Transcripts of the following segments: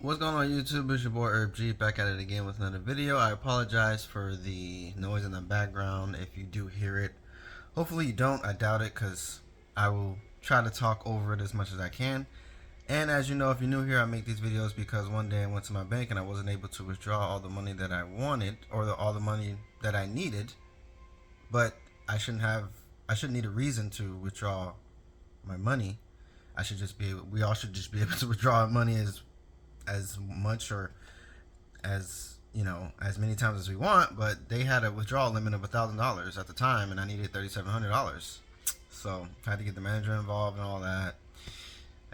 What's going on YouTube? It's your boy Herb G back at it again with another video. I apologize for the noise in the background if you do hear it. Hopefully you don't. I doubt it because I will try to talk over it as much as I can. And as you know, if you're new here, I make these videos because one day I went to my bank and I wasn't able to withdraw all the money that I wanted or all the money that I needed. But I shouldn't have. I shouldn't need a reason to withdraw my money. I should just be able, we all should just be able to withdraw our money as much or as many times as we want. But they had a withdrawal limit of $1,000 at the time, and I needed $3,700. So I had to get the manager involved and all that.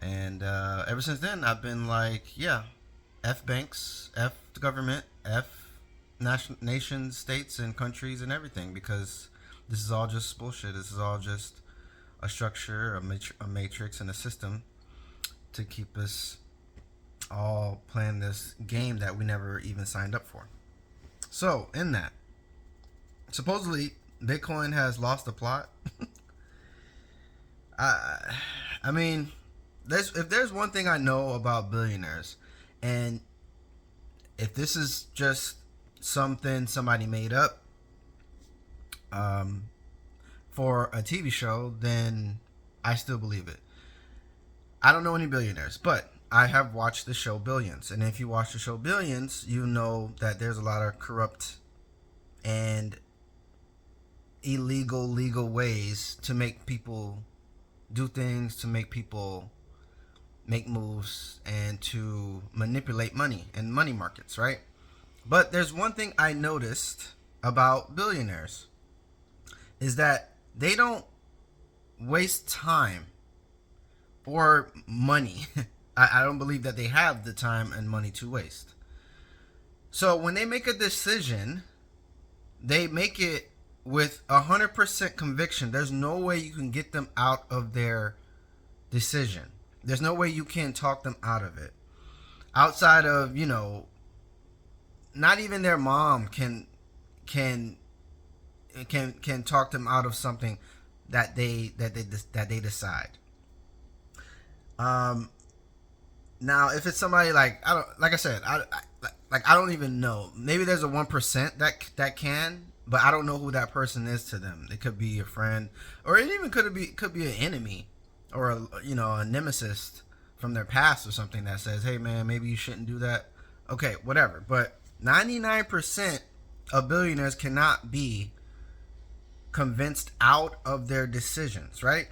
And ever since then, I've been like, yeah, F banks, F the government, F nations, states, and countries and everything, because this is all just bullshit. This is all just a structure, a matrix, and a system to keep us all playing this game that we never even signed up for. So, in that, supposedly Bitcoin has lost the plot. I mean, if there's one thing I know about billionaires, and if this is just something somebody made up for a TV show, then I still believe it. I don't know any billionaires, but I have watched the show Billions. And if you watch the show Billions, you know that there's a lot of corrupt and illegal legal ways to make people do things, to make people make moves, and to manipulate money and money markets, right? But there's one thing I noticed about billionaires is that they don't waste time or money. I don't believe that they have the time and money to waste. So when they make a decision, they make it with 100% conviction. There's no way you can get them out of their decision. There's no way you can talk them out of it. Outside of, not even their mom can talk them out of something that they decide. Now, if it's somebody like I don't even know. Maybe there's a 1% that can, but I don't know who that person is to them. It could be a friend, or it even could be an enemy, or a nemesis from their past or something that says, "Hey, man, maybe you shouldn't do that." Okay, whatever. But 99% of billionaires cannot be convinced out of their decisions, right?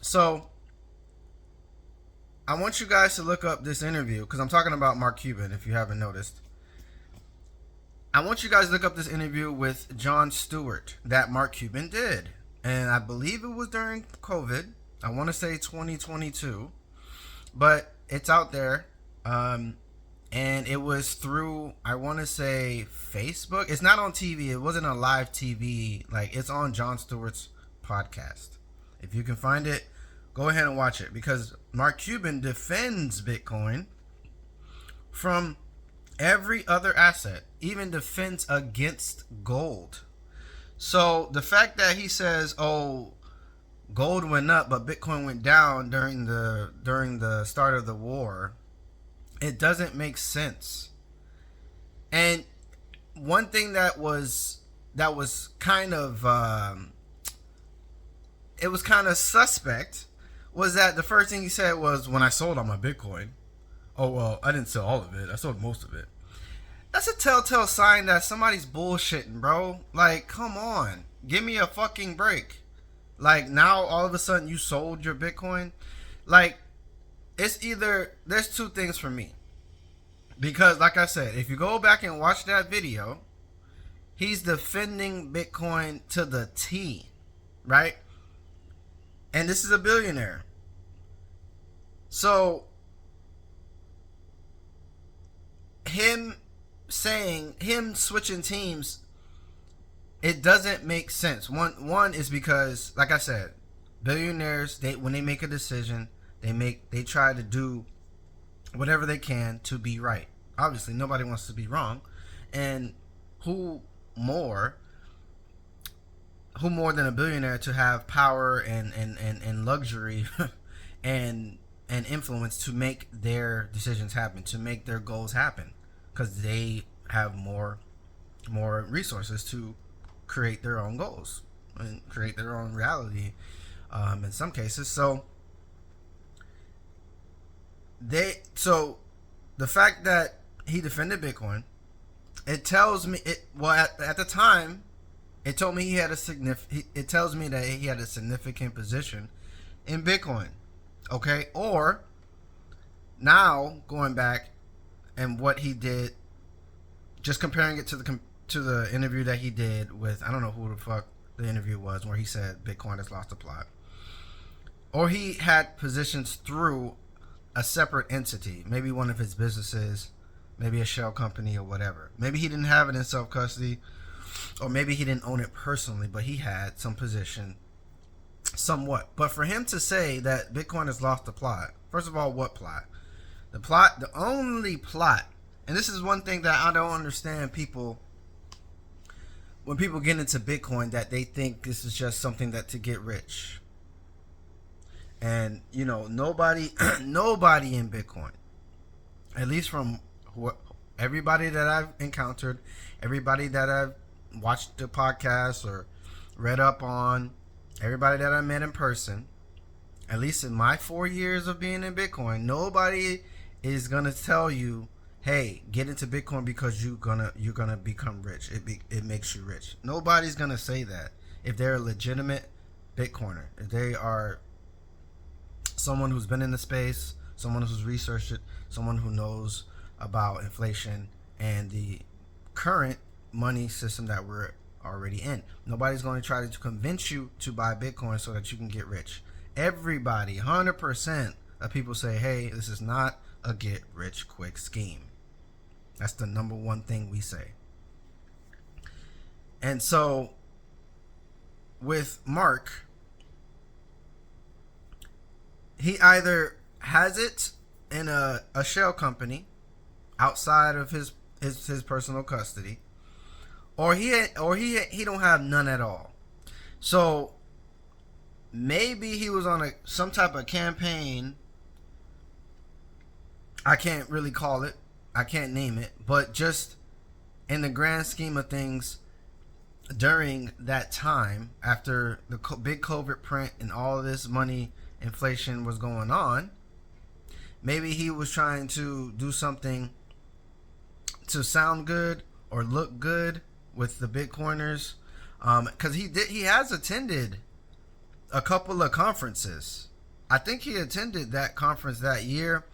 So I want you guys to look up this interview because I'm talking about Mark Cuban, if you haven't noticed. I want you guys to look up this interview with Jon Stewart that Mark Cuban did. And I believe it was during COVID. I want to say 2022. But it's out there. And it was through, I want to say, Facebook. It's not on TV. It wasn't a live TV. It's on Jon Stewart's podcast. If you can find it, go ahead and watch it, because Mark Cuban defends Bitcoin from every other asset, even defends against gold. So the fact that he says, "Oh, gold went up, but Bitcoin went down during the start of the war," it doesn't make sense. And one thing that was kind of it was kind of suspect was that the first thing he said was, "When I sold all my Bitcoin, oh, well, I didn't sell all of it. I sold most of it." That's a telltale sign that somebody's bullshitting, bro. Come on. Give me a fucking break. Now all of a sudden you sold your Bitcoin? It's either, there's two things for me. Because, like I said, if you go back and watch that video, he's defending Bitcoin to the T, right? And this is a billionaire. So him switching teams, it doesn't make sense. One is because, like I said, billionaires, when they make a decision, they try to do whatever they can to be right. Obviously nobody wants to be wrong, and who more than a billionaire to have power and luxury and and influence to make their decisions happen, to make their goals happen, because they have more resources to create their own goals and create their own reality, in some cases. So the fact that he defended Bitcoin, it tells me at the time it told me it tells me that he had a significant position in Bitcoin. Okay? Or now going back and what he did, just comparing it to the interview that he did with, I don't know who the fuck the interview was, where he said Bitcoin has lost the plot. Or he had positions through a separate entity, maybe one of his businesses, maybe a shell company or whatever. Maybe he didn't have it in self-custody, or maybe he didn't own it personally, but he had some position somewhat. But for him to say that Bitcoin has lost the plot, first of all, what plot? The only plot, and this is one thing that I don't understand people, when people get into Bitcoin, that they think this is just something that to get rich. And, you know, nobody in Bitcoin, at least from everybody that I've encountered, everybody that I've watched the podcast or read up on, everybody that I met in person, at least in my 4 years of being in Bitcoin, nobody is gonna tell you, hey, get into Bitcoin because you're gonna become rich. It makes you rich. Nobody's gonna say that if they're a legitimate Bitcoiner. If they are someone who's been in the space, someone who's researched it, someone who knows about inflation and the current money system that we're already in. Nobody's going to try to convince you to buy Bitcoin so that you can get rich. Everybody, 100% of people say, hey, this is not a get rich quick scheme. That's the number one thing we say. And so with Mark, he either has it in a shell company outside of his personal custody, or he don't have none at all. So maybe he was on some type of campaign. I can't really call it. I can't name it, but just in the grand scheme of things, during that time after the big COVID print and all of this money inflation was going on, maybe he was trying to do something to sound good or look good with the Bitcoiners, because he has attended a couple of conferences. I think he attended that conference that year,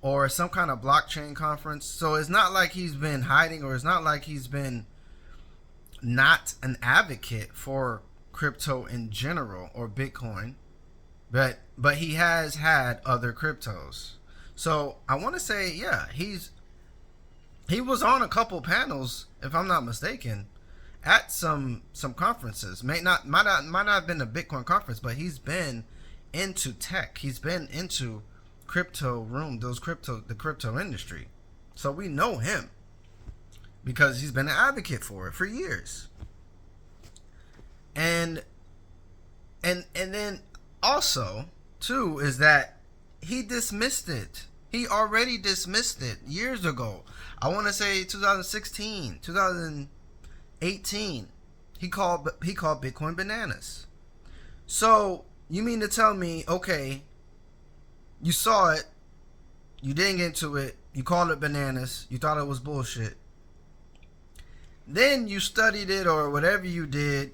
or some kind of blockchain conference. So it's not like he's been hiding, or it's not like he's been not an advocate for crypto in general or Bitcoin, but he has had other cryptos. So I want to say, yeah, he was on a couple panels, if I'm not mistaken, at some conferences. Might not have been a Bitcoin conference, but he's been into tech. He's been into crypto the crypto industry. So we know him because he's been an advocate for it for years. And then also too is that he dismissed it. He already dismissed it years ago. I want to say 2016, 2018. He called Bitcoin bananas. So you mean to tell me, okay, you saw it, you didn't get into it, you called it bananas, you thought it was bullshit. Then you studied it or whatever you did,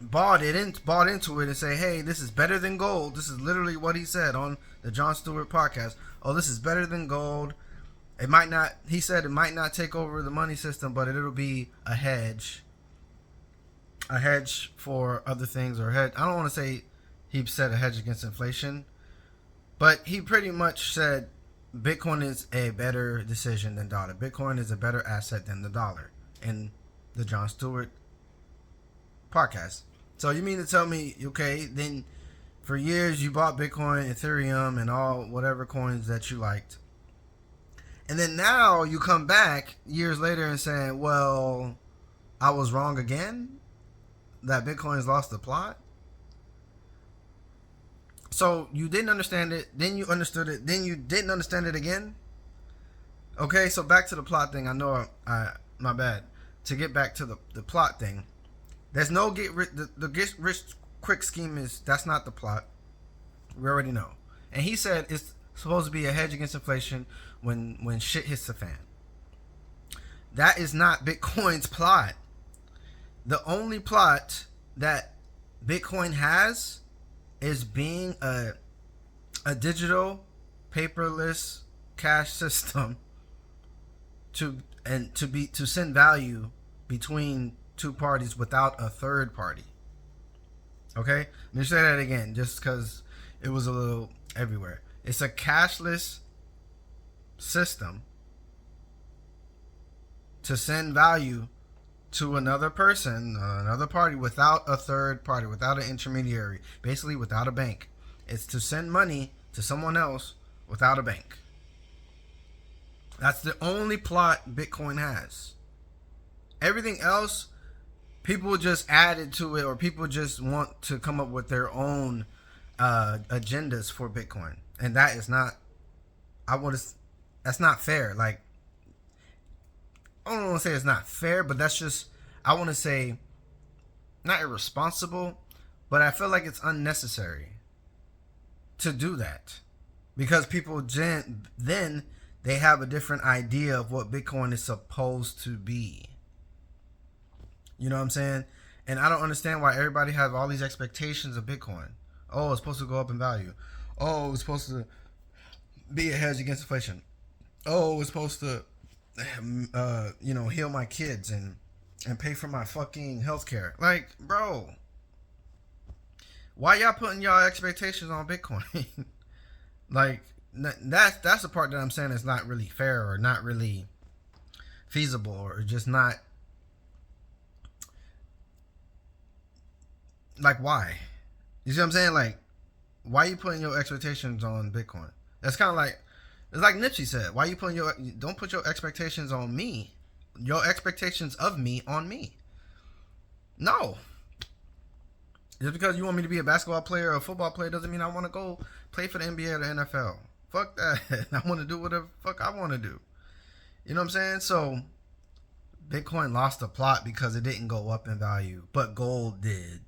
bought into it and say, hey, this is better than gold. This is literally what he said on the Jon Stewart podcast. Oh, this is better than gold. He said it might not take over the money system, but it'll be a hedge for other things, or hedge. I don't want to say he said a hedge against inflation, but he pretty much said Bitcoin is a better decision than dollar. Bitcoin is a better asset than the dollar in the Jon Stewart podcast. So you mean to tell me, okay, then for years you bought Bitcoin, Ethereum, and all whatever coins that you liked, and then now you come back years later and saying, well, I was wrong again, that Bitcoin has lost the plot? So you didn't understand it, then you understood it, then you didn't understand it again. Okay, so back to the plot thing. I know my bad. To get back to the plot thing, there's no the get rich quick scheme that's not the plot. We already know. And he said it's supposed to be a hedge against inflation when shit hits the fan. That is not Bitcoin's plot. The only plot that Bitcoin has is being a digital paperless cash system to send value between two parties without a third party. Okay? Let me say that again just because it was a little everywhere. It's a cashless system to send value to another person, another party, without a third party, without an intermediary, basically without a bank. It's to send money to someone else without a bank. That's the only plot Bitcoin has. Everything else, people just added to it, or people just want to come up with their own agendas for Bitcoin, and that is not. That's not fair. Like, I don't want to say it's not fair, but that's just, I want to say, not irresponsible, but I feel like it's unnecessary to do that, because people then they have a different idea of what Bitcoin is supposed to be. You know what I'm saying? And I don't understand why everybody has all these expectations of Bitcoin. Oh, it's supposed to go up in value. Oh, it's supposed to be a hedge against inflation. Oh, it's supposed to, heal my kids and pay for my fucking healthcare. Like, bro, why y'all putting y'all expectations on Bitcoin? Like, that's the part that I'm saying is not really fair, or not really feasible, or just not. Like, why? You see what I'm saying? Like, why are you putting your expectations on Bitcoin? That's kind of like, it's like Nipsey said, why you putting don't put your expectations on me, your expectations of me on me. No. Just because you want me to be a basketball player or a football player doesn't mean I want to go play for the NBA or the NFL. Fuck that. I want to do whatever the fuck I want to do. You know what I'm saying? So, Bitcoin lost the plot because it didn't go up in value, but gold did.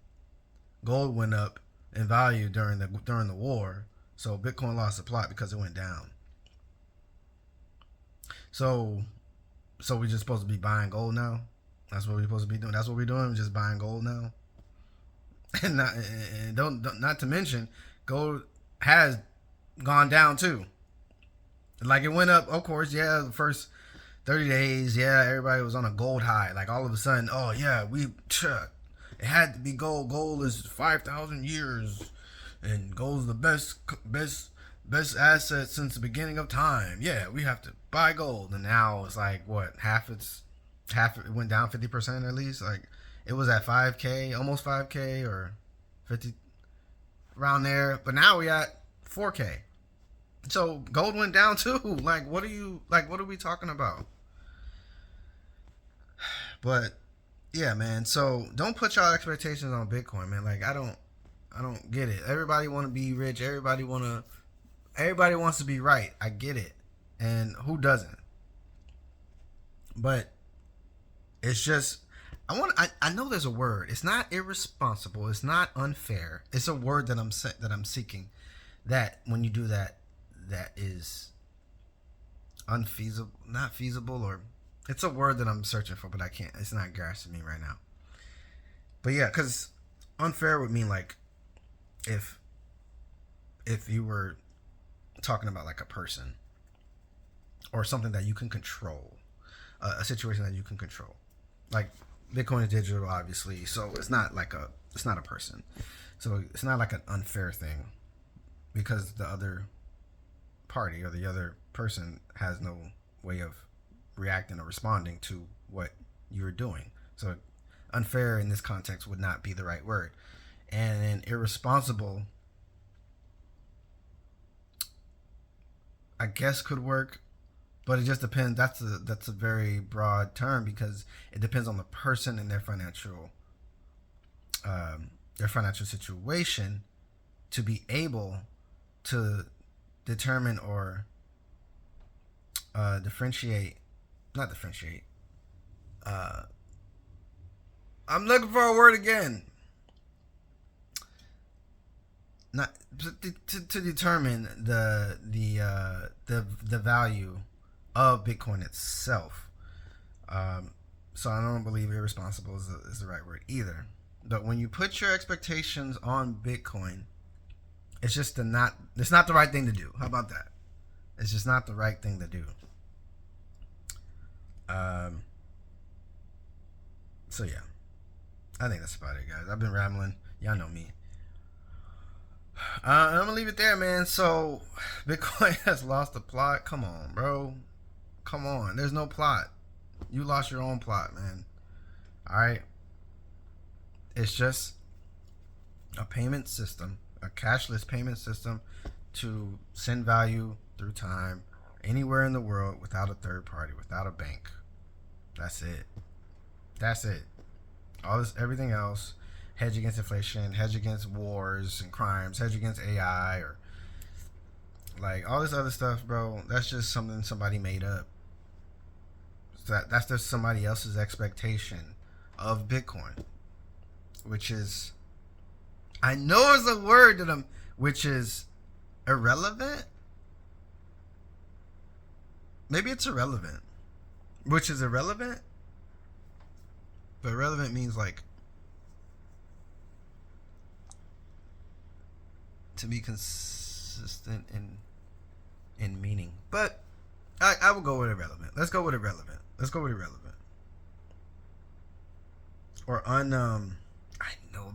Gold went up in value during the war, so Bitcoin lost the plot because it went down. So we're just supposed to be buying gold now. That's what we're supposed to be doing. That's what we're doing. We're just buying gold now. And not to mention, gold has gone down too. Like, it went up, of course. Yeah, the first 30 days. Yeah, everybody was on a gold high. Like, all of a sudden, oh yeah, it had to be gold. Gold is 5,000 years, and gold's the best asset since the beginning of time. Yeah, we have to buy gold. And now it's like, what, it went down 50% at least. Like, it was at 5K, almost 5K, or 50, around there, but now we at 4K. So gold went down too. Like, what are we talking about? But yeah, man, so don't put y'all expectations on Bitcoin, man. Like, I don't get it. Everybody want to be rich. Everybody wants to be right. I get it. And who doesn't? But it's just, I know there's a word. It's not irresponsible. It's not unfair. It's a word that I'm seeking. That when you do that is unfeasible, not feasible, or it's a word that I'm searching for, but I can't. It's not grasping me right now. But yeah, because unfair would mean, like, if you were talking about like a person or something that you can control, a situation that you can control. Like, Bitcoin is digital, obviously, so it's not a person. So it's not like an unfair thing, because the other party or the other person has no way of reacting or responding to what you're doing. So unfair in this context would not be the right word. And then irresponsible, I guess, could work, but it just depends. That's a very broad term, because it depends on the person and their financial situation to be able to determine or differentiate, not differentiate. I'm looking for a word again. Not to determine the value of Bitcoin itself. So I don't believe irresponsible is the right word either. But when you put your expectations on Bitcoin, it's just it's not the right thing to do. How about that? It's just not the right thing to do. So yeah, I think that's about it, guys. I've been rambling. Y'all know me. I'm gonna leave it there, man. So Bitcoin has lost the plot. Come on, bro. Come on. There's no plot. You lost your own plot, man. All right. It's just a payment system, a cashless payment system to send value through time anywhere in the world without a third party, without a bank. That's it. That's it. All this, everything else, hedge against inflation, hedge against wars and crimes, hedge against AI, or like all this other stuff, bro. That's just something somebody made up. That's just somebody else's expectation of Bitcoin, which is, I know it's a word that which is irrelevant. Maybe it's irrelevant, which is irrelevant, but irrelevant means like to be consistent in meaning. But I will go with irrelevant. Let's go with irrelevant. Let's go with irrelevant. Or I know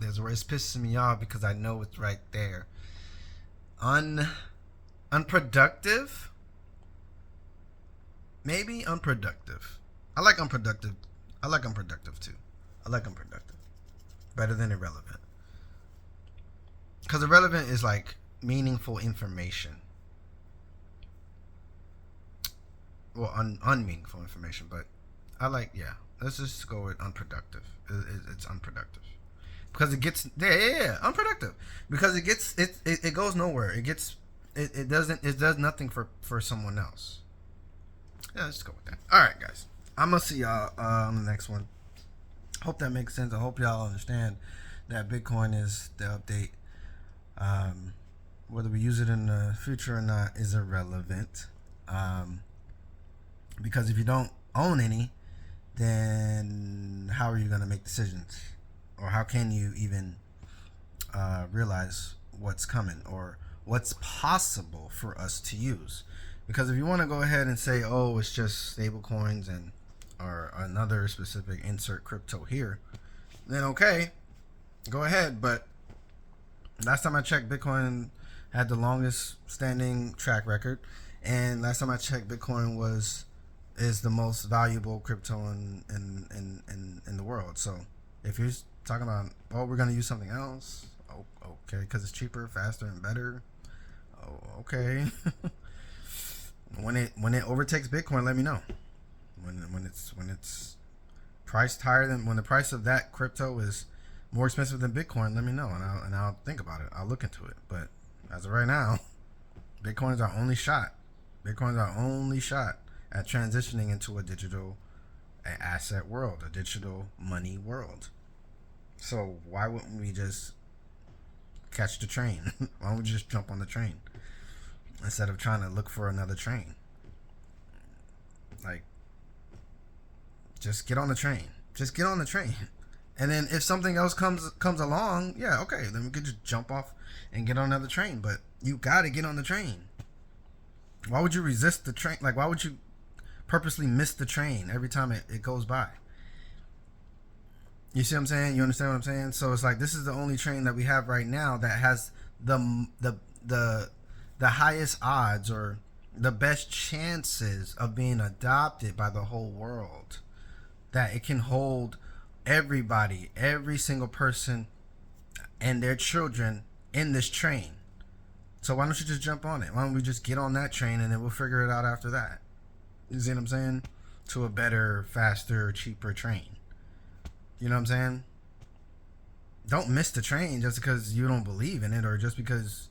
there's a word. It's pissing me off because I know it's right there. Unproductive. Maybe unproductive. I like unproductive. I like unproductive too. I like unproductive better than irrelevant. Because irrelevant is like meaningful information. Well, unmeaningful information, but I like, yeah. Let's just go with unproductive. It's unproductive because it gets unproductive because it goes nowhere. It does nothing for someone else. Yeah, let's go with that. All right, guys. I'm gonna see y'all on the next one. Hope that makes sense. I hope y'all understand that Bitcoin is the update. Whether we use it in the future or not is irrelevant. Because if you don't own any, then how are you going to make decisions? Or how can you even realize what's coming or what's possible for us to use? Because if you want to go ahead and say, oh, it's just stable coins and or another specific insert crypto here, then okay, go ahead. But last time I checked, Bitcoin had the longest standing track record. And last time I checked, Bitcoin is the most valuable crypto in the world. So if you're talking about, oh, we're going to use something else, oh, okay, because it's cheaper, faster, and better, oh, okay. when it overtakes Bitcoin, let me know. When it's priced higher than, when the price of that crypto is more expensive than Bitcoin, let me know, and I'll think about it. I'll look into it. But as of right now, Bitcoin is our only shot. Bitcoin is our only shot at transitioning into a digital asset world, a digital money world. So why wouldn't we just catch the train? Why don't we just jump on the train instead of trying to look for another train? Like, just get on the train. Just get on the train. And then if something else comes along, yeah, okay, then we could just jump off and get on another train. But you gotta get on the train. Why would you resist the train? Like, why would you purposely miss the train every time it goes by? You see what I'm saying? You understand what I'm saying? So it's like, this is the only train that we have right now that has the highest odds or the best chances of being adopted by the whole world. That it can hold everybody, every single person and their children in this train. So why don't you just jump on it? Why don't we just get on that train and then we'll figure it out after that? You see what I'm saying? To a better, faster, cheaper train. You know what I'm saying? don't miss the train just because you don't believe in it or just because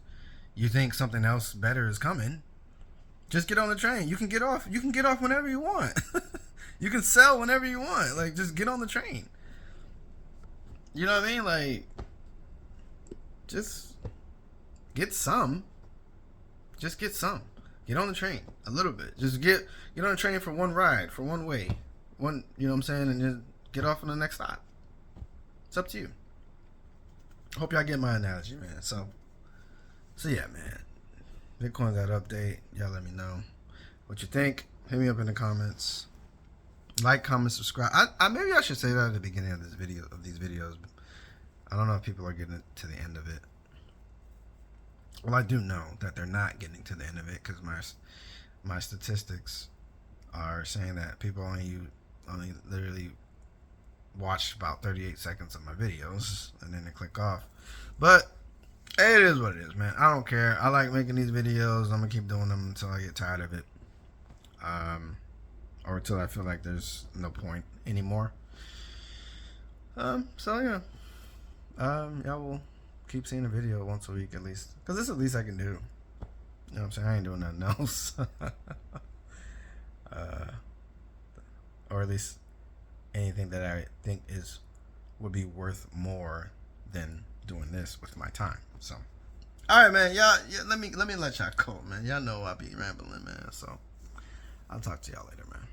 you think something else better is coming. Just get on the train. You can get off. You can get off whenever you want. You can sell whenever you want. Like, just get on the train. You know what I mean? Like, just get some. Just get some. Get on the train a little bit. Just get on the train for one ride, for one way. One, you know what I'm saying? And just get off on the next stop. It's up to you. Hope y'all get my analogy, man. So yeah, man. Bitcoin got update. Y'all let me know what you think. Hit me up in the comments. Like, comment, subscribe. I maybe I should say that at the beginning of these videos. But I don't know if people are getting to the end of it. Well, I do know that they're not getting to the end of it because my statistics are saying that people only literally watch about 38 seconds of my videos and then they click off. But it is what it is, man. I don't care. I like making these videos. I'm gonna keep doing them until I get tired of it, or until I feel like there's no point anymore. So yeah, y'all will keep seeing a video once a week at least, because this is the least I can do. You know what I'm saying? I ain't doing nothing else. Or at least anything that I think would be worth more than doing this with my time. So, all right, man. Y'all, let me let y'all go, man. Y'all know I be rambling, man. So, I'll talk to y'all later, man.